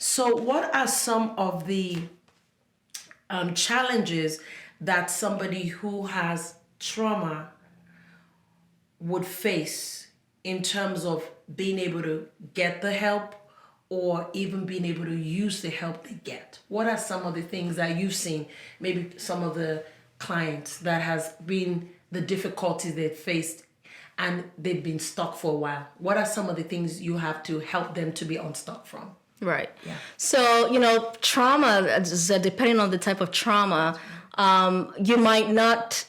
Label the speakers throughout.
Speaker 1: So what are some of the challenges that somebody who has trauma would face in terms of being able to get the help or even being able to use the help they get? What are some of the things that you've seen, maybe some of the clients that has been the difficulties they've faced and they've been stuck for a while? What are some of the things you have to help them to be unstuck from?
Speaker 2: Right.
Speaker 1: Yeah.
Speaker 2: So, trauma, depending on the type of trauma, you might not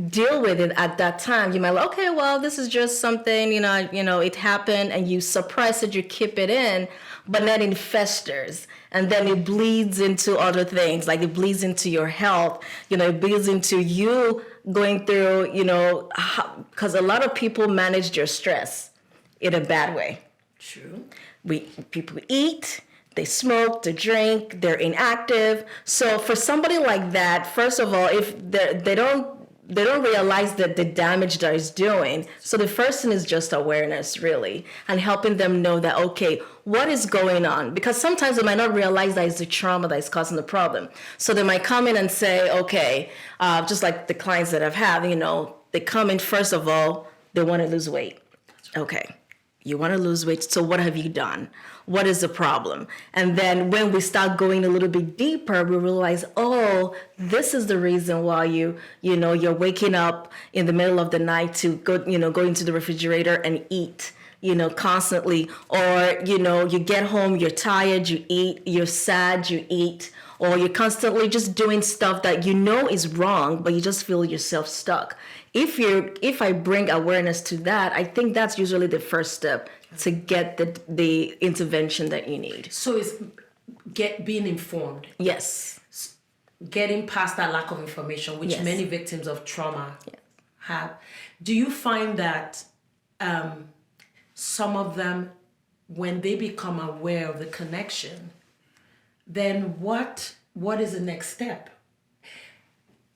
Speaker 2: deal with it at that time. You might like, okay, well, this is just something, it happened, and you suppress it, you keep it in, but then it festers, and then it bleeds into other things, like it bleeds into your health, it bleeds into you going through, because a lot of people manage their stress in a bad way.
Speaker 1: True.
Speaker 2: People eat, they smoke, they drink, they're inactive. So for somebody like that, first of all, if they don't realize that the damage that it's doing. So the first thing is just awareness, really, and helping them know that, okay, what is going on? Because sometimes they might not realize that it's the trauma that is causing the problem. So they might come in and say, okay, just like the clients that I've had, they come in, first of all, they want to lose weight. Okay. You want to lose weight, so what have you done? What is the problem? And then when we start going a little bit deeper, we realize, oh, this is the reason why you're waking up in the middle of the night to go into the refrigerator and eat, constantly. Or, you get home, you're tired, you eat, you're sad, you eat. Or you're constantly just doing stuff that is wrong, but you just feel yourself stuck. If I bring awareness to that, I think that's usually the first step to get the intervention that you need.
Speaker 1: So it's being informed.
Speaker 2: Yes.
Speaker 1: Getting past that lack of information, which many victims of trauma have. Do you find that some of them, when they become aware of the connection, then what is the next step?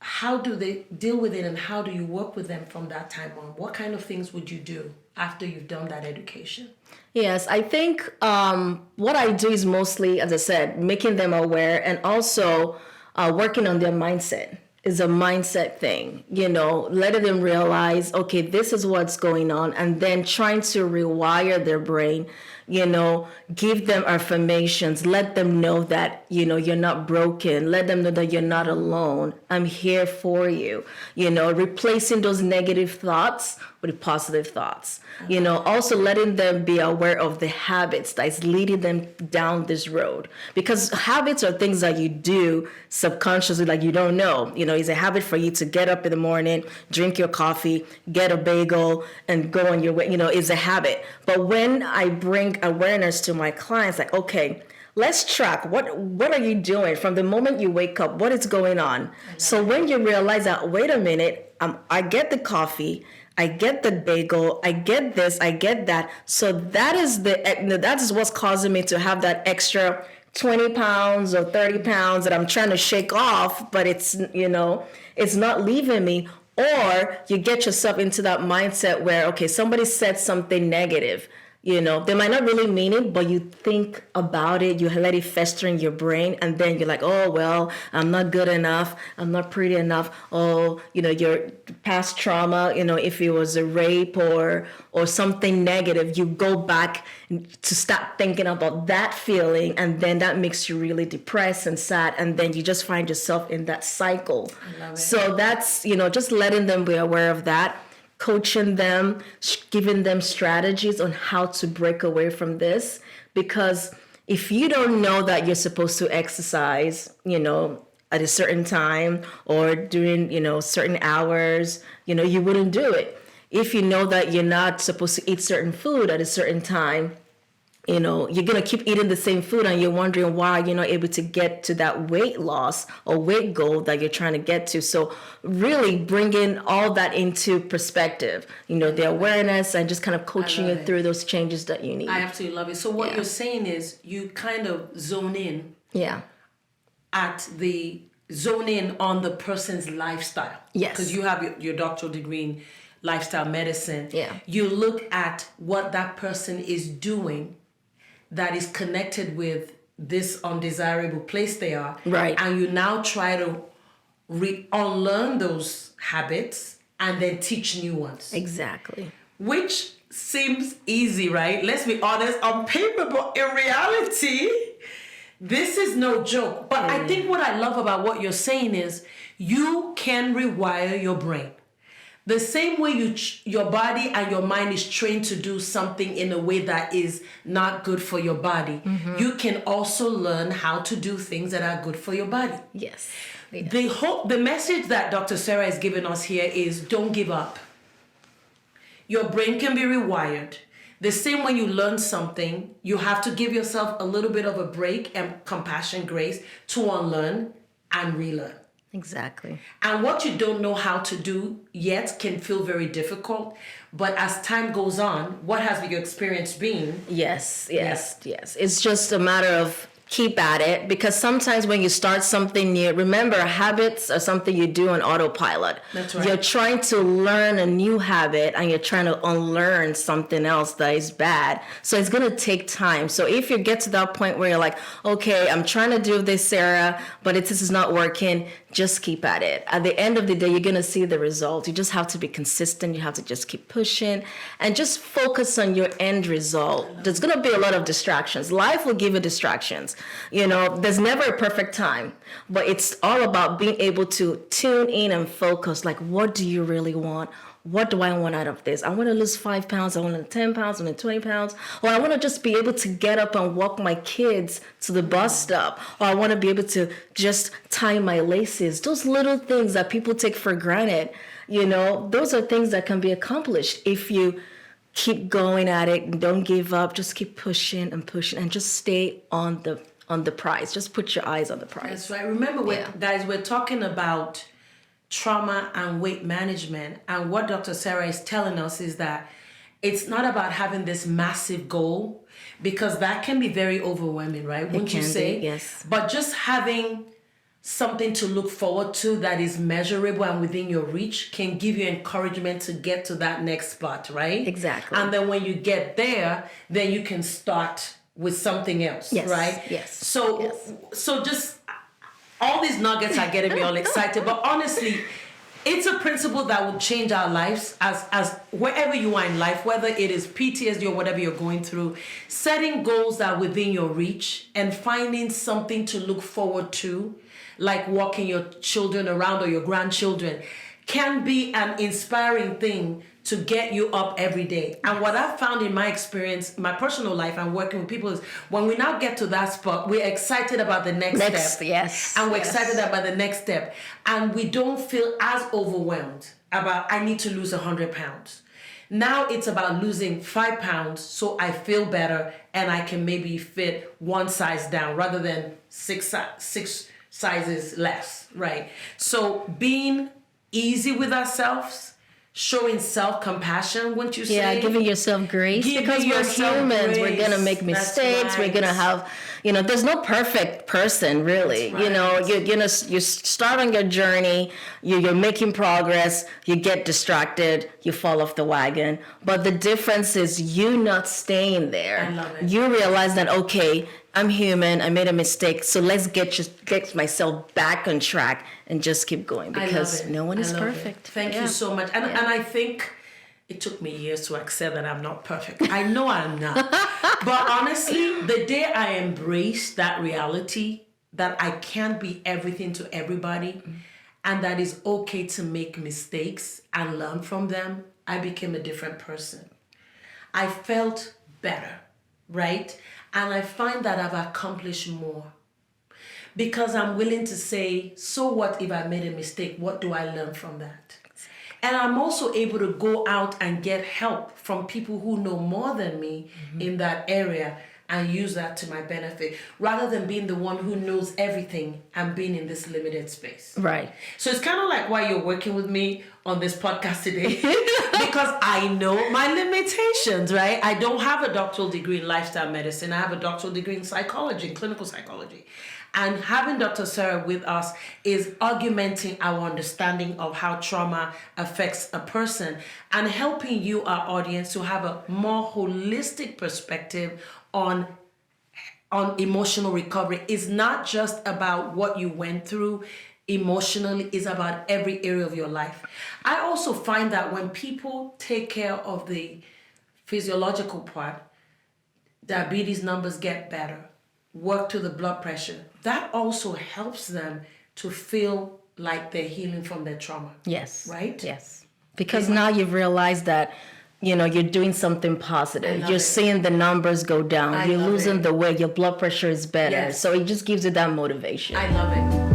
Speaker 1: How do they deal with it, and how do you work with them from that time on? What kind of things would you do after you've done that education?
Speaker 2: Yes, I think what I do is mostly, as I said, making them aware, and also working on their mindset. Is a mindset thing, letting them realize, okay, this is what's going on, and then trying to rewire their brain, give them affirmations, let them know that, you're not broken, let them know that you're not alone, I'm here for you, replacing those negative thoughts with positive thoughts, also letting them be aware of the habits that is leading them down this road, because habits are things that you do subconsciously, like you don't know, it's a habit for you to get up in the morning, drink your coffee, get a bagel, and go on your way, it's a habit. But when I bring awareness to my clients, like, okay, let's track what are you doing from the moment you wake up, what is going on? So when you realize that, wait a minute, I get the coffee, I get the bagel, I get this, I get that. So that is what's causing me to have that extra 20 pounds or 30 pounds that I'm trying to shake off, but it's not leaving me. Or you get yourself into that mindset where, okay, somebody said something negative. They might not really mean it, but you think about it, you let it fester in your brain, and then you're like, oh, well, I'm not good enough, I'm not pretty enough. Oh, your past trauma, if it was a rape or something negative, you go back to start thinking about that feeling, and then that makes you really depressed and sad, and then you just find yourself in that cycle.
Speaker 1: I love it.
Speaker 2: So that's, just letting them be aware of that. Coaching them, giving them strategies on how to break away from this. Because if you don't know that you're supposed to exercise, at a certain time or during, certain hours, you wouldn't do it. If you know that you're not supposed to eat certain food at a certain time, you're going to keep eating the same food, and you're wondering why you're not able to get to that weight loss or weight goal that you're trying to get to. So really bringing all that into perspective, the awareness, and just kind of coaching you through those changes that you need.
Speaker 1: I absolutely love it. So what you're saying is you kind of zone in on the person's lifestyle.
Speaker 2: Yes.
Speaker 1: Because you have your doctoral degree in lifestyle medicine.
Speaker 2: Yeah.
Speaker 1: You look at what that person is doing that is connected with this undesirable place they are.
Speaker 2: Right.
Speaker 1: And you now try to unlearn those habits and then teach new ones.
Speaker 2: Exactly.
Speaker 1: Which seems easy, right? Let's be honest, on paper, but in reality, this is no joke. But I think what I love about what you're saying is you can rewire your brain. The same way your body and your mind is trained to do something in a way that is not good for your body, you can also learn how to do things that are good for your body.
Speaker 2: Yes.
Speaker 1: The message that Dr. Sarah is giving us here is don't give up. Your brain can be rewired. The same when you learn something, you have to give yourself a little bit of a break and compassion, grace to unlearn and relearn.
Speaker 2: Exactly.
Speaker 1: And what you don't know how to do yet can feel very difficult. But as time goes on, what has your experience been?
Speaker 2: Yes. It's just a matter of keep at it, because sometimes when you start something new, remember, habits are something you do on autopilot.
Speaker 1: That's right.
Speaker 2: You're trying to learn a new habit and you're trying to unlearn something else that is bad. So it's going to take time. So if you get to that point where you're like, okay, I'm trying to do this, Sarah, but this is not working, just keep at it. At the end of the day, you're going to see the result. You just have to be consistent. You have to just keep pushing and just focus on your end result. There's going to be a lot of distractions. Life will give you distractions. You know, there's never a perfect time, but it's all about being able to tune in and focus. Like, what do you really want? What do I want out of this? I want to lose 5 pounds. I want to lose 10 pounds. I want to 20 pounds. Or I want to just be able to get up and walk my kids to the bus stop. Or I want to be able to just tie my laces. Those little things that people take for granted, you know, those are things that can be accomplished if you keep going at it and don't give up. Just keep pushing and just stay on the prize. Just put your eyes on the prize.
Speaker 1: That's right. Remember, guys, we're talking about trauma and weight management. And what Dr. Sarah is telling us is that it's not about having this massive goal, because that can be very overwhelming, right? Wouldn't you say?
Speaker 2: Yes.
Speaker 1: But just having something to look forward to that is measurable and within your reach can give you encouragement to get to that next spot, right?
Speaker 2: Exactly.
Speaker 1: And then when you get there, then you can start with something else, right?
Speaker 2: Yes.
Speaker 1: So just all these nuggets are getting me all excited, but honestly, it's a principle that will change our lives as wherever you are in life, whether it is PTSD or whatever you're going through, setting goals that are within your reach and finding something to look forward to, like walking your children around or your grandchildren, can be an inspiring thing to get you up every day. And what I've found in my experience, my personal life and working with people, is when we now get to that spot, we're excited about the next step.
Speaker 2: Yes.
Speaker 1: And we're excited about the next step. And we don't feel as overwhelmed about, I need to lose 100 pounds. Now it's about losing 5 pounds so I feel better and I can maybe fit one size down rather than six sizes less, right? So being easy with ourselves, showing self-compassion, wouldn't you say?
Speaker 2: Yeah, giving yourself grace, because we're humans. We're going to make mistakes. We're going to have, you know, there's no perfect person, really.
Speaker 1: Right.
Speaker 2: You know, you start on your journey, you're making progress, you get distracted, you fall off the wagon. But the difference is you not staying there.
Speaker 1: I love it.
Speaker 2: You realize that, okay, I'm human, I made a mistake, so let's get myself back on track and just keep going, because no one is perfect.
Speaker 1: Thank you so much. And I think it took me years to accept that I'm not perfect. I know I'm not. But honestly, the day I embraced that reality, that I can't be everything to everybody, and that it's okay to make mistakes and learn from them, I became a different person. I felt better, right? And I find that I've accomplished more because I'm willing to say, so what if I made a mistake? What do I learn from that? And I'm also able to go out and get help from people who know more than me in that area and use that to my benefit, rather than being the one who knows everything and being in this limited space.
Speaker 2: Right.
Speaker 1: So it's kind of like why you're working with me on this podcast today, because I know my limitations, right? I don't have a doctoral degree in lifestyle medicine. I have a doctoral degree in psychology, in clinical psychology. And having Dr. Sarah with us is augmenting our understanding of how trauma affects a person and helping you, our audience, to have a more holistic perspective on on emotional recovery is not just about what you went through emotionally, it's about every area of your life. I also find that when people take care of the physiological part, diabetes numbers get better, work to the blood pressure, that also helps them to feel like they're healing from their trauma.
Speaker 2: Yes.
Speaker 1: Right?
Speaker 2: Yes. Because now you've realized that, you're doing something positive. You're seeing the numbers go down. You're losing the weight. Your blood pressure is better.
Speaker 1: Yes.
Speaker 2: So it just gives you that motivation.
Speaker 1: I love it.